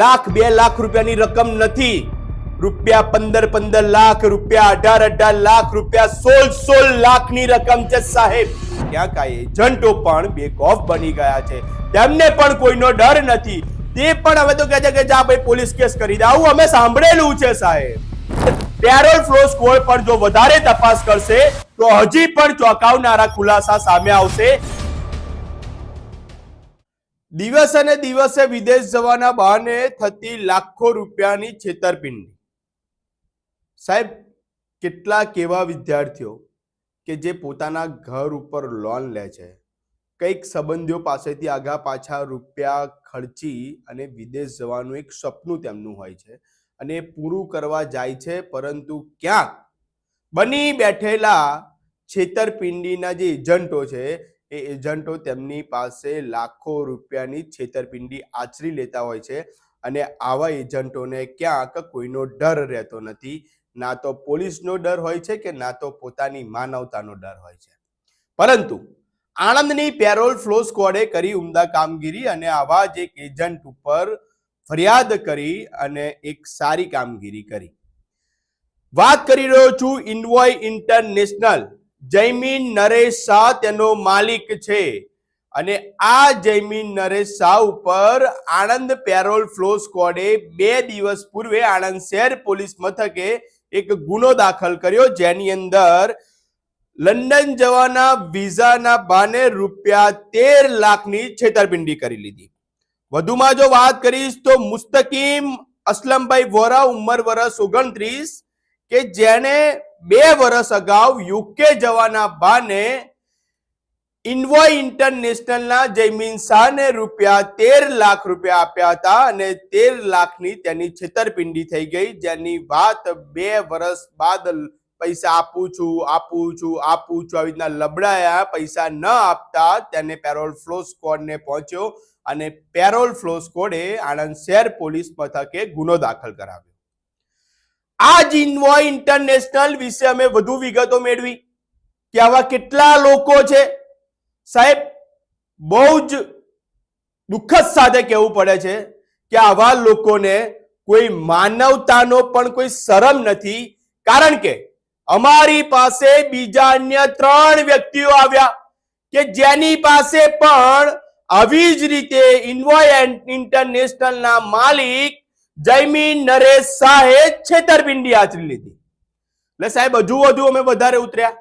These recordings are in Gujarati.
લાખ 2 લાખ રૂપિયાની રકમ નથી. રૂપિયા 15 લાખ, રૂપિયા 18 લાખ, રૂપિયા 16 લાખની રકમ છે સાહેબ. ક્યાંક આ એજન્ટો પણ બેખૌફ બની ગયા છે. તેમને પણ કોઈનો ડર નથી. તે પણ હવે તો કહે છે કે જા ભાઈ પોલીસ કેસ કરી દે. આવું અમે સાંભળેલું છે સાહેબ. પેરોલ ફ્લો સ્કોડ પણ જો વધારે તપાસ કરશે તો હજી પણ ચોંકાવનારા ખુલાસા સામે આવશે. દિવસે ને દિવસે વિદેશ જવાના બહાને થતી લાખો રૂપિયાની છેતરપિંડી. સાહેબ, કેટલાક એવા વિદ્યાર્થીઓ કે જે પોતાના ઘર ઉપર લોન લે છે, કંઈક સંબંધીઓ પાસેથી આગા પાછા રૂપિયા ખર્ચી અને વિદેશ જવાનું એક સપનું તેમનું હોય છે અને પૂરું કરવા જાય છે, પરંતુ ક્યાંક બની બેઠેલા છેતરપિંડીના જે એજન્ટો છે એ એજન્ટો તેમની પાસે લાખો રૂપિયાની છેતરપિંડી આચરી લેતા હોય છે. અને આવા એજન્ટોને ક્યાંક કોઈનો ડર રહેતો નથી. ના તો પોલીસનો ડર હોય છે કે ના તો પોતાની માનવતાનો ડર હોય છે. પરંતુ આણંદની પેરોલ ફ્લો સ્કોડે કરી ઉમદા કામગીરી અને આવા જ એક એજન્ટ ઉપર ફરિયાદ કરી અને એક સારી કામગીરી કરી. વાત કરી રહ્યો છું ઇન્વોય ઇન્ટરનેશનલ. જયમીન નરેશ શાહ તેનો માલિક છે અને આ જયમીન નરેશ શાહ ઉપર આણંદ પેરોલ ફ્લો સ્કોડે 2 દિવસ પૂર્વે આણંદ શહેર પોલીસ મથકે એક ગુનો દાખલ કર્યો, જેની અંદર લંડન જવાના વિઝાના બહાને રૂપિયા 13 લાખની છેતરપિંડી કરી લીધી. વધુમાં જો વાત કરીશ તો મુસ્તકીમ અસલમભાઈ વોરા, ઉંમર વર્ષ 29, કે જેને 2 વર્ષ અગાઉ યુકે જવાના બહાને ઇન્વોય ઇન્ટરનેશનલના જયમીન શાહને રૂપિયા 13 લાખ રૂપિયા આપ્યા હતા અને 13 લાખની તેની છેતરપિંડી થઈ ગઈ, જેની વાત 2 વર્ષ બાદ પૈસા આપું છું આવી રીતના લબડાયા. પૈસા ન આપતા તેને પેરોલ ફ્લો સ્કોડને પહોંચ્યો અને પેરોલ ફ્લો સ્કોડે આણંદ શહેર પોલીસ મથકે ગુનો દાખલ કરાવ્યો. આ જ ઇન્વોય ઇન્ટરનેશનલ વિશે અમે વધુ વિગતો મેળવી કે આવા કેટલા લોકો છે. સાહેબ, બહુ જ દુઃખદ સાથે કહેવું પડે છે કે આવા લોકોને કોઈ માનવતાનો પણ કોઈ શરમ નથી. કારણ કે અમારી પાસે બીજા અન્ય 3 વ્યક્તિઓ આવ્યા કે જેની પાસે પણ આવી જ રીતે ઇન્વોય ઇન્ટરનેશનલના માલિક જયમીન નરેશ શાહે છેતરપિંડી આચરી લીધી. એટલે સાહેબ હજુ અમે વધારે ઉતર્યા.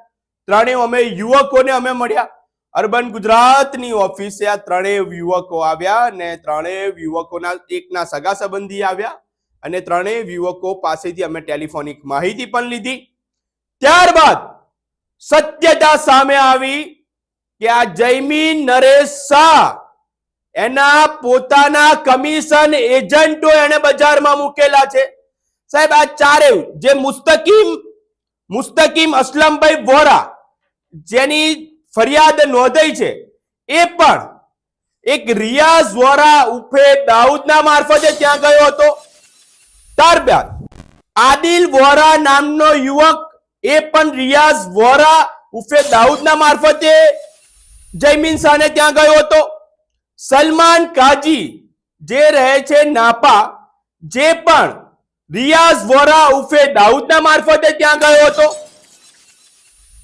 3 અમે યુવકોને અમે મળ્યા. અર્બન ગુજરાતની ઓફિસે આ 3 યુવકો આવ્યા અને 3 યુવકોના એકના સગા સંબંધી આવ્યા અને 3 યુવકો પાસેથી અમે ટેલિફોનિક માહિતી પણ લીધી. ત્યારબાદ સત્યતા સામે આવી કે આ જયમીન નરેશ શાહ એના પોતાના કમિશન એજન્ટો એને બજારમાં મૂકેલા છે. સાહેબ, આ 4 જે મુસ્તકીમ અસલમભાઈ વોરા જેની ફરિયાદ નોંધાઈ છે, એ પણ એક રિયાઝ વોરા ઉર્ફે દાઉદના મારફતે ત્યાં ગયો હતો. ત્યારબાદ આદિલ વોરા નામનો યુવક, એ પણ રિયાઝ વોરા ઉર્ફે દાઉદના મારફતે જયમીન શાહને ત્યાં ગયો હતો. સલમાન કાજી જે રહે છે નાપા, જે પણ રિયાઝ વોરા ઉર્ફે દાઉદના મારફતે ત્યાં ગયો હતો.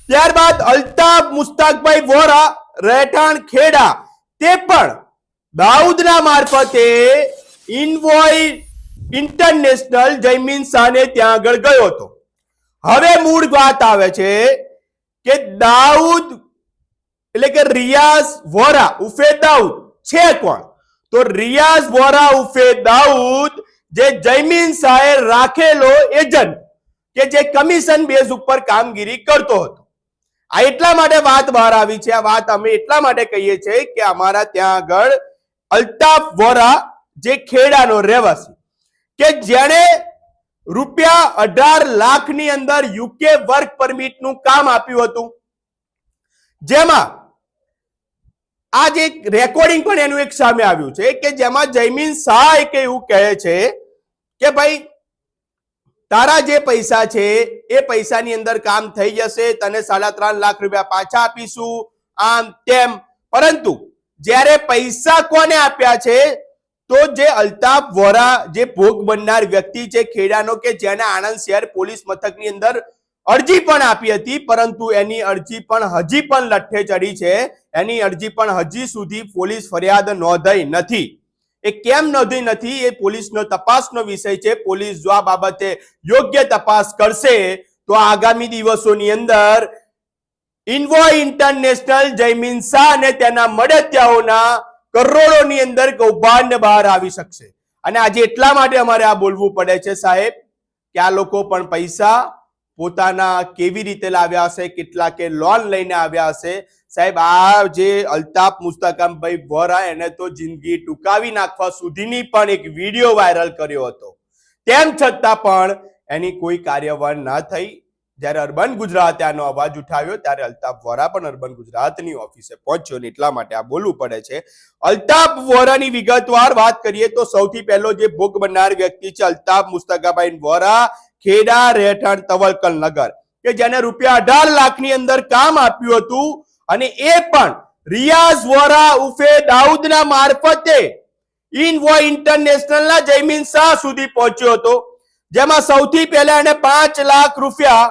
ત્યારબાદ અલ્તાફ મુસ્તાકભાઈ વોરા રહેઠાણ ખેડા, તે પણ દાઉદના મારફતે ઇન્વોય ઇન્ટરનેશનલ જયમીન શાહને ત્યાં આગળ ગયો હતો. હવે મૂળ વાત આવે છે કે દાઉદ એટલે કે રિયાઝ વોરા ઉર્ફે દાઉદ છે કોણ? તો રિયાઝ વોરા ઉર્ફે દાઉદ જે જયમીન શાહે રાખેલો એજન્ટ કે જે કમિશન બેઝ ઉપર કામગીરી કરતો હતો. આ એટલા માટે વાત બહાર આવી છે. આ વાત અમે એટલા માટે કહીએ છીએ કે અમારા ત્યાં આગળ અલ્તાફ વોરા જે ખેડાનો રહેવાસી કે જેણે રૂપિયા 18 લાખની અંદર યુકે વર્ક પરમિટનું કામ આપ્યું હતું, જેમાં આ જે રેકોર્ડિંગ પણ એનું એક સામે આવ્યું છે કે જેમાં જયમીન શાહ એક એવું કહે છે કે ભાઈ તારા જે પૈસા છે એ પૈસાની અંદર કામ થઈ જશે, તને 3.5 લાખ રૂપિયા પાછા આપીશું, આમ તેમ. પરંતુ જ્યારે પૈસા કોને આપ્યા છે તો જે અલ્તાફ વોરા જે ભોગ બનનાર વ્યક્તિ છે ખેડાનો, કે જેને આણંદ શહેર પોલીસ મથકની અંદર અરજી પણ આપી હતી, પરંતુ એની અરજી પણ હજી પણ લઠ્ઠે ચડી છે. એની અરજી પણ હજી સુધી પોલીસ ફરિયાદ નોંધાઈ નથી. એ કેમ નોંધી નથી એ પોલીસનો તપાસનો વિષય છે. પોલીસ જો આ બાબતે યોગ્ય તપાસ કરશે તો આગામી દિવસોની અંદર ઇન્વોય ઇન્ટરનેશનલ, જયમીન શાહ અને તેના મળતિયાઓના કરોડોની અંદર કૌભાંડ બહાર આવી શકશે. અને આજે એટલા માટે અમારે આ બોલવું પડે છે સાહેબ, કે આ લોકો પણ પૈસા પોતાના કેવી રીતે લાવ્યા હશે, કેટલાકે લોન લઈને આવ્યા હશે. સાહેબ, આ જે અલ્તાફ મુસ્તકમભાઈ વોરા, એને તો જિંદગી ટૂંકાવી નાખવા સુધીની પણ એક વિડીયો વાયરલ કર્યો હતો. તેમ છતાં પણ એની કોઈ કાર્યવાહી ના થઈ. જ્યારે અર્બન ગુજરાતે આનો અવાજ ઉઠાવ્યો ત્યારે અલ્તાફ વોરા પણ અર્બન ગુજરાતની ઓફિસે પહોંચ્યો, ને એટલા માટે આ બોલવું પડે છે. અલ્તાફ વોરાની વિગતવાર વાત કરીએ તો સૌથી પહેલો જે ભોગ બનનાર વ્યક્તિ છે અલ્તાફ મુસ્તકાભાઈ વોરા, ખેડા રહેઠાણ તવલકલ નગર, કે જેને રૂપિયા 18 લાખની અંદર કામ આપ્યું હતું, અને એ પણ રિયાઝ વોરા ઉર્ફે દાઉદના મારફતે ઇન્વોય ઇન્ટરનેશનલના જયમીન શાહ સુધી પહોંચ્યો હતો. જેમાં સૌથી પહેલા એને 5 લાખ રૂપિયા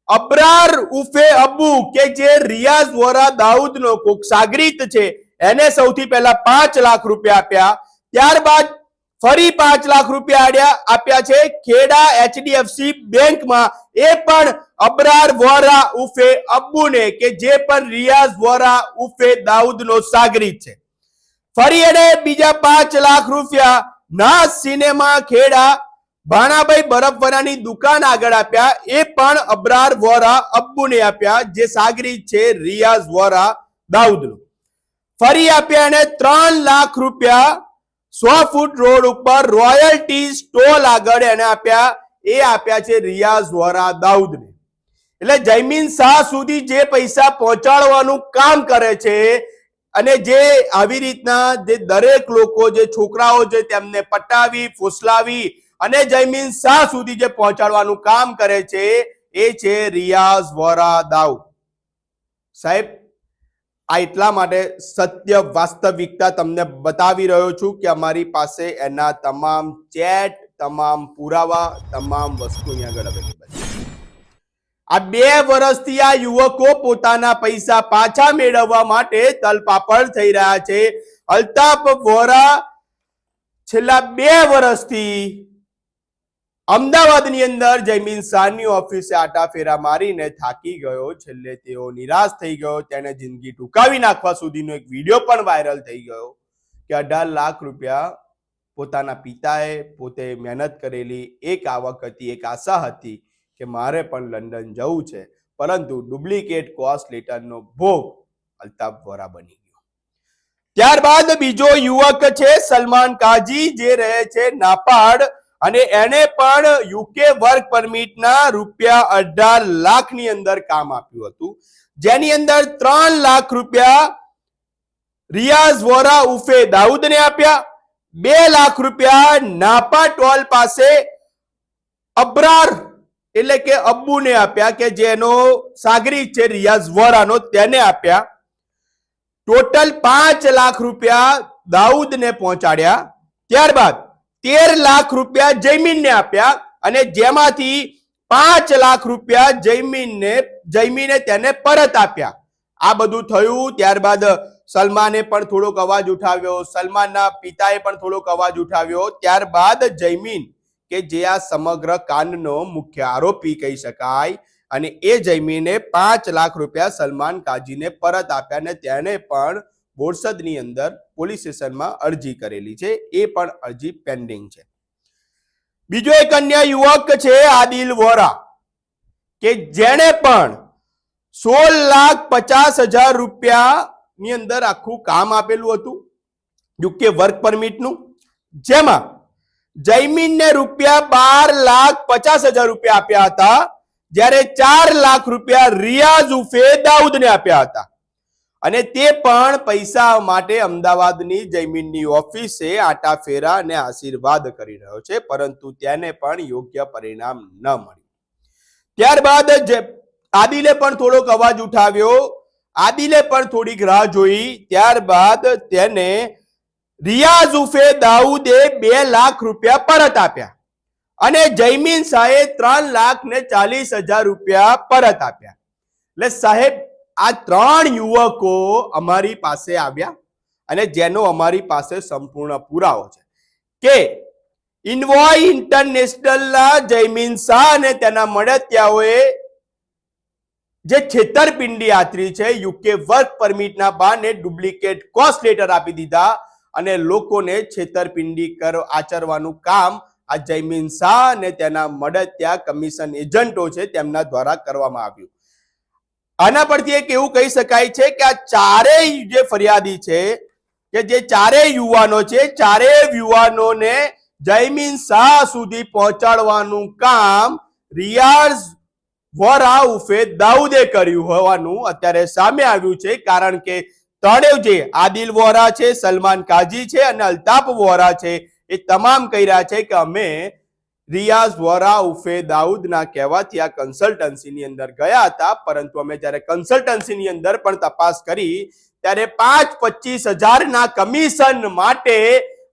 અબરાર ઉર્ફે અબ્બુ, કે જે રિયાઝ વોરા દાઉદનો કોક સાગરીત છે, એને સૌથી પહેલા 5 લાખ રૂપિયા આપ્યા. ત્યારબાદ ફરી 5 લાખ રૂપિયા આપ્યા છે ખેડા HDFC બેંકમાં, એ પણ અબરાર વોરા ઉર્ફે અબ્બુને, કે જે પણ રિયાઝ વોરા ઉર્ફે દાઉદનો સાગરીત છે. ફરી એને બીજા 5 લાખ રૂપિયા નાઝ સિનેમા ખેડા ભાણાભાઈ બરફવાળાની દુકાન આગળ આપ્યા, એ પણ અબરાર વોરા અબ્બુને આપ્યા, જે સાગરીત છે રિયાઝ વોરા દાઉદનો. ફરી આપ્યા એને 3 લાખ રૂપિયા 100 ફૂટ રોડ ઉપર રોયલ્ટી સ્ટોલ આગળ એને આપ્યા, એ આપ્યા છે રિયાઝ વોરા દાઉદને. એટલે જયમીન શાહ સુધી જે પૈસા પહોંચાડવાનું કામ કરે છે, અને જે આવી રીતના જે દરેક લોકો, જે છોકરાઓ છે તેમને પટાવી ફોસલાવી અને જયમીન શાહ સુધી જે પહોંચાડવાનું કામ કરે છે, એ છે રિયાઝ વોરા દાઉદ. સાહેબ, આ એટલા માટે સત્ય વાસ્તવિકતા તમને બતાવી રહ્યો છું કે અમારી પાસે એના તમામ ચેટ, તમામ પુરાવા, તમામ વસ્તુ અહીંયા આગળ અવેલેબલ છે. આ 2 વર્ષથી આ યુવકો પોતાના પૈસા પાછા મેળવવા માટે તલપાપડ થઈ રહ્યા છે. અલ્તાફ વોરા છેલ્લા 2 વર્ષથી અમદાવાદની અંદર જયમીન શાહની ઓફિસે આટા ફેરા મારીને થાકી ગયો. છેલ્લે તેઓ નિરાશ થઈ ગયો. તેને જિંદગી ટૂંકાવી નાખવા સુધીનો એક વિડીયો પણ વાયરલ થઈ ગયો, કે 18 લાખ રૂપિયા પોતાના પિતાએ પોતે મહેનત કરેલી એક આવક હતી, એક આશા હતી કે મારે પણ લંડન જવું છે, પરંતુ ડુપ્લિકેટ કોસ્ટ લેટરનો ભોગ અલ્તાફ વોરા બની ગયો. ત્યારબાદ બીજો યુવક છે સલમાન કાજી, જે રહે છે નાપાડ, અને એને પણ યુકે વર્ક પરમિટના રૂપિયા 18 લાખની અંદર કામ આપ્યું હતું, જેની અંદર 3 લાખ રૂપિયા રિયાઝ વોરા ઉર્ફે દાઉદને આપ્યા, 2 લાખ રૂપિયા નાપા ટોલ પાસે અબરાર એટલે કે અબ્બુને આપ્યા, કે જેનો સાગરીત છે રિયાઝ વોરાનો, તેને આપ્યા. ટોટલ 5 લાખ રૂપિયા દાઉદને પહોંચાડ્યા. ત્યારબાદ 13 લાખ રૂપિયા જયમીનને આપ્યા, અને જેમાંથી 5 લાખ રૂપિયા જયમીને તેને પરત આપ્યા. આ બધું થયું. ત્યારબાદ સલમાને પણ થોડોક અવાજ ઉઠાવ્યો, સલમાનના પિતાએ પણ થોડોક અવાજ ઉઠાવ્યો. ત્યારબાદ જયમીન, કે જે આ સમગ્ર કાંડનો મુખ્ય આરોપી કહી શકાય, અને એ જયમીને 5 લાખ રૂપિયા સલમાન કાજીને પરત આપ્યા, અને તેને પણ બોરસદની અંદર પોલીસ સ્ટેશનમાં અરજી કરેલી છે. એ પણ અરજી પેન્ડિંગ છે. બીજો એક અન્ય યુવક છે આદિલ વોરા, કે જેણે પણ 16,50,000 રૂપિયાની અંદર આખું કામ આપેલું હતું યુકે વર્ક પરમિટનું, જેમાં જયમીનને રૂપિયા 12,50,000 રૂપિયા આપ્યા હતા, જ્યારે 4 લાખ રૂપિયા રિયાઝ ઉર્ફે દાઉદને આપ્યા હતા. અને તે પણ પૈસા માટે અમદાવાદની જયમીનની ઓફિસે આટા ફેરા અને આશીર્વાદ કરી રહ્યો છે, પરંતુ તેને પણ યોગ્ય પરિણામ ન મળ્યું. ત્યારબાદ આદિલે પણ થોડોક અવાજ ઉઠાવ્યો, આદિલે પણ થોડીક રાહ જોઈ. ત્યારબાદ તેને રિયાઝ ઉર્ફે દાઉદે 2 લાખ રૂપિયા પરત આપ્યા અને જયમીન શાહે 3,40,000 રૂપિયા પરત આપ્યા. એટલે સાહેબ આ 3 યુવકો અમારી પાસે આવ્યા અને જેનો અમારી પાસે સંપૂર્ણ પુરાવો છે કે ઇન્વોય ઇન્ટરનેશનલના જયમીન શાહ અને તેના મળતિયાઓએ જે છેતરપિંડી આચરી છે, યુકે વર્ક પરમિટના બહાને ડુપ્લિકેટ કોસ્ટ લેટર આપી દીધા અને લોકોને છેતરપિંડી આચરવાનું કામ આ જયમીન શાહ અને તેના મળતિયા કમિશન એજન્ટો છે તેમના દ્વારા કરવામાં આવ્યું. આના પરથી એક એવું કહી શકાય છે કે આ ચારેય જે ફરિયાદી છે કે જે ચારેય યુવાનો છે, ચારેય યુવાનોને જયમીન શાહ સુધી પહોંચાડવાનું કામ રિયાઝ વોરા ઉર્ફે દાઉદે કર્યું હોવાનું અત્યારે સામે આવ્યું છે. કારણ કે ત્રણેય જે આદિલ વોરા છે, સલમાન કાજી છે અને અલ્તાફ વોરા છે એ તમામ કહી રહ્યા છે કે અમે રિયાઝ વોરા ઉર્ફે દાઉદના કહેવાથી આ કન્સલ્ટન્સીની અંદર ગયા હતા, પરંતુ અમે જ્યારે કન્સલ્ટન્સીની અંદર પણ તપાસ કરી ત્યારે 5-25 હજારના કમિશન માટે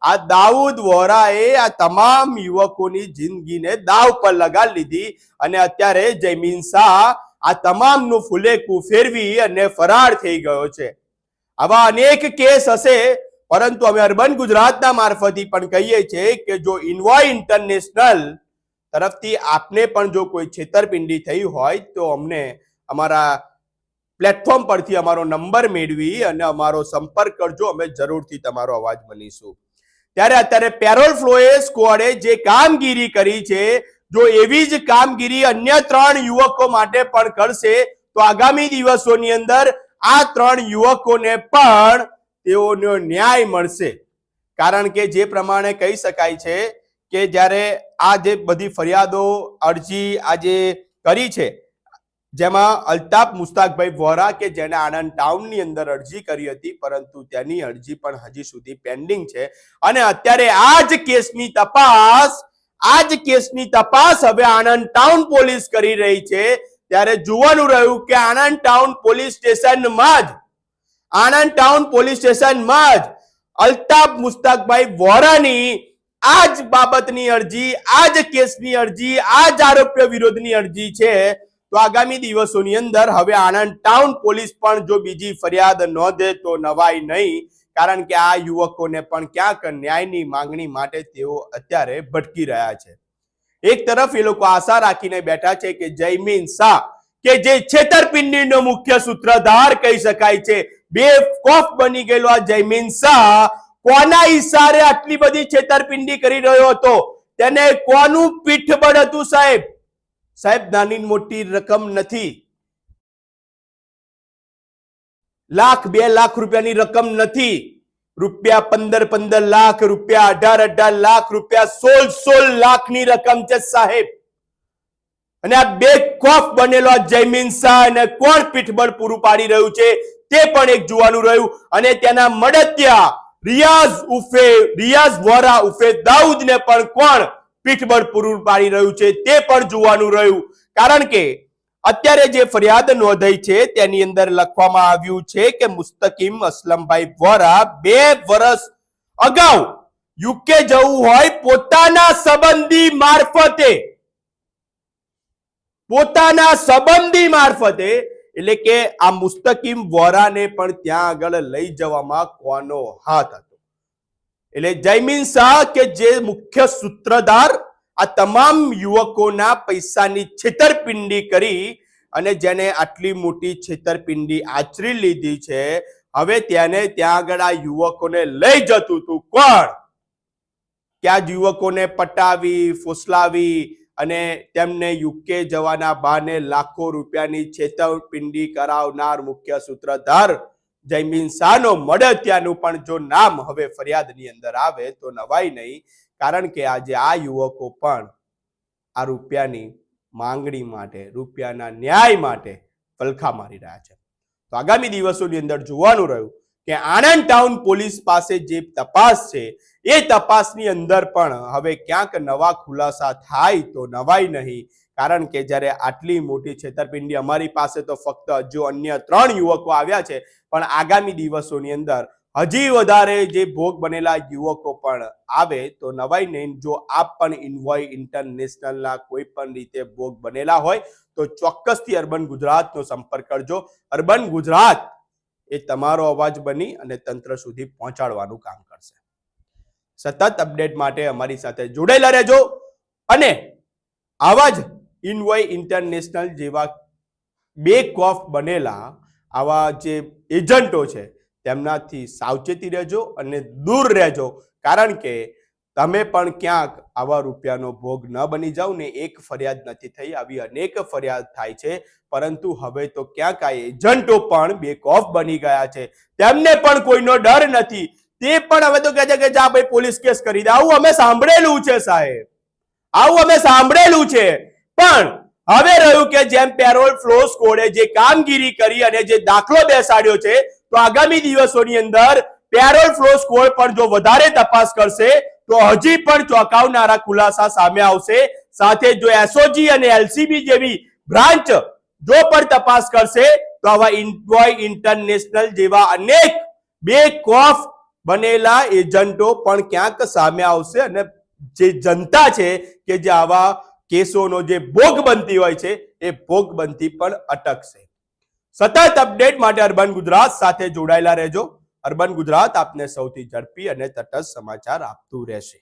આ દાઉદ વોરાએ આ તમામ યુવકોની જિંદગીને દાવ પર લગાડી લીધી અને અત્યારે જયમીન શાહ આ તમામનું ફુલેકું ફેરવી અને ફરાર થઈ ગયો છે. આવા અનેક કેસ હશે, પરંતુ અમે અર્બન ગુજરાતના મારફતી પણ કહીએ છીએ કે જો ઇન્વોય ઇન્ટરનેશનલ તરફથી આપને પણ જો કોઈ છેતરપિંડી થઈ હોય તો અમને અમારા પ્લેટફોર્મ પરથી અમારો નંબર મેળવી અને અમારો સંપર્ક કરજો, અમે જરૂરથી તમારો અવાજ બનીશું. ત્યારે અત્યારે પેરોલ ફ્લોએ સ્ક્વોડે જે કામગીરી કરી છે, જો એવી જ કામગીરી અન્ય 3 યુવકો માટે પણ કરશે તો આગામી દિવસોની અંદર આ 3 યુવકોને પણ તેઓનો ન્યાય મળશે. કારણ કે જે પ્રમાણે કહી શકાય છે કે જ્યારે આ જે બધી ફરિયાદો અરજી આજે કરી છે, જેમાં અલ્તાફ મુસ્તાકભાઈ વોરા કે જેને આણંદ ટાઉનની અંદર અરજી કરી હતી, પરંતુ તેની અરજી પણ હજી સુધી પેન્ડિંગ છે અને અત્યારે આ જ કેસની તપાસ હવે આણંદ ટાઉન પોલીસ કરી રહી છે. ત્યારે જોવાનું રહ્યું કે આણંદ ટાઉન પોલીસ સ્ટેશનમાં જ અલ્તાફ મુસ્તાકભાઈ વોરાની આ જ બાબતની અરજી, આ જ કેસની અરજી, આ જ આરોપ્ય વિરોધની અરજી છે. તો આગામી દિવસોની અંદર હવે આણંદ ટાઉન પોલીસ પણ જો બીજી ફરિયાદ નોંધે તો નવાઈ નહીં, કારણ કે આ યુવકોને પણ ક્યાંક ન્યાયની માંગણી માટે તેઓ અત્યારે ભટકી રહ્યા છે. એક તરફ એ લોકો આશા રાખીને બેઠા છે કે જયમીન શાહ કે જે છેતરપિંડીનો મુખ્ય સૂત્રધાર કહી શકાય છે, બેવકૂફ બની ગયેલો આ જયમીન શાહ કોના ઈશારે આટલી બધી છેતરપિંડી કરી રહ્યો હતો, તેને કોનું પીઠબળ હતું? સાહેબ નાની મોટી રકમ નથી, લાખ 2 લાખ રૂપિયાની રકમ નથી. રૂપિયા 15 લાખ રૂપિયા, 18 લાખ રૂપિયા, 16 લાખની રકમ છે સાહેબ. અને આ બેવકૂફ બનેલો જયમીન શાહ અને કોણ પીઠબળ પૂરું પાડી રહ્યું છે તે પણ એક જોવાનું રહ્યું અને તેના મળતિયા રિયાઝ વોરા ઉર્ફે દાઉદને પણ કોણ પીઠબળ પૂરું પાડી રહ્યું છે તે પણ જોવાનું રહ્યું. કારણ કે અત્યારે જે ફરિયાદ નોંધાઈ છે તેની અંદર લખવામાં આવ્યું છે કે મુસ્તકીમ અસલમભાઈ વોરા 2 વર્ષ અગાઉ યુકે જવું હોય પોતાના સંબંધી મારફતે એટલે કે આ મુસ્તકીમ વોરાને પણ ત્યાં આગળ લઈ જવામાં કોનો હાથ હતો? એટલે જયમીન શાહ કે જે મુખ્ય સૂત્રધાર આ તમામ યુવકોના પૈસાની છેતરપિંડી કરી અને જેને આટલી મોટી છેતરપિંડી આચરી લીધી છે, હવે ત્યાં આગળ આ યુવકોને લઈ જતું હતું કોણ? કે આ યુવકોને પટાવી ફોસલાવી અને તેમને યુકે જવાના બહાને લાખો રૂપિયાની છેતરપિંડી કરાવનાર મુખ્ય સૂત્રધાર જયમીન શાહનો મળતિયાનું પણ જો નામ હવે ફરિયાદની અંદર આવે તો નવાઈ નહીં. કારણ કે આજે આ યુવકો પણ આ રૂપિયાની માંગણી માટે, રૂપિયાના ન્યાય માટે વલખા મારી રહ્યા છે. તો આગામી દિવસોની અંદર જોવાનું રહ્યું કે આણંદ ટાઉન પોલીસ પાસે જે તપાસ છે એ તપાસની અંદર પણ હવે ક્યાંક નવા ખુલાસા થાય તો નવાઈ નહીં. કારણ કે જ્યારે આટલી મોટી છેતરપિંડી અમારી પાસે તો ફક્ત હજુ અન્ય 3 યુવકો આવ્યા છે, પણ આગામી દિવસોની અંદર હજી વધારે જે ભોગ બનેલા યુવકો પણ આવે તો નવાઈ નહીં. જો આપ પણ ઇન્વોય ઇન્ટરનેશનલના કોઈ પણ રીતે ભોગ બનેલા હોય તો ચોક્કસથી અર્બન ગુજરાતનો સંપર્ક કરજો. અર્બન ગુજરાત એ તમારો અવાજ બની અને તંત્ર સુધી પહોંચાડવાનું કામ કરશે. સતત અપડેટ માટે અમારી સાથે જોડાયેલા રહેજો અને આવા જ ઇન્વોય ઇન્ટરનેશનલ જેવા બેખૌફ બનેલા આવા જે એજન્ટો છે તેમનાથી સાવચેતી રહેજો અને દૂર રહેજો, કારણ કે તમે પણ ક્યાંક આવા રૂપિયાનો ભોગ ન બની જાઓ ને. એક ફરિયાદ નથી થઈ, આવી અનેક ફરિયાદ થાય છે, પરંતુ હવે તો ક્યાંક આ એજન્ટો પણ બેખૌફ બની ગયા છે. તેમને પણ કોઈનો ડર નથી. તે પણ હવે તો કહે છે કે જા ભાઈ પોલીસ કેસ કરી દે. આવું અમે સાંભળેલું છે સાહેબ, આવું અમે સાંભળેલું છે. પણ હવે રહ્યું કે જેમ પેરોલ ફ્લો સ્કોડે જે કામગીરી કરી અને જે દાખલો બેસાડ્યો છે, તો આગામી દિવસોની અંદર પેરોલ ફ્લો સ્કોડ પણ જો વધારે તપાસ કરશે તો હજી પણ ચોંકાવનારા ખુલાસા સામે આવશે. સાથે જો એસઓજી અને એલસીબી જેવી બ્રાન્ચ જો પણ તપાસ કરશે તો આવા ઇન્વોય ઇન્ટરનેશનલ જેવા અનેક બેખૌફ બનેલા એજન્ટો પણ ક્યાંક સામે આવશે અને જે જનતા છે કે જે આવા કેસોનો જે ભોગ બનતી હોય છે એ ભોગ બનતી પણ અટકશે. સતત અપડેટ માટે અર્બન ગુજરાત સાથે જોડાયેલા રહેજો. અર્બન ગુજરાત આપને સૌથી ઝડપી અને તટસ્થ સમાચાર આપતું રહેશે.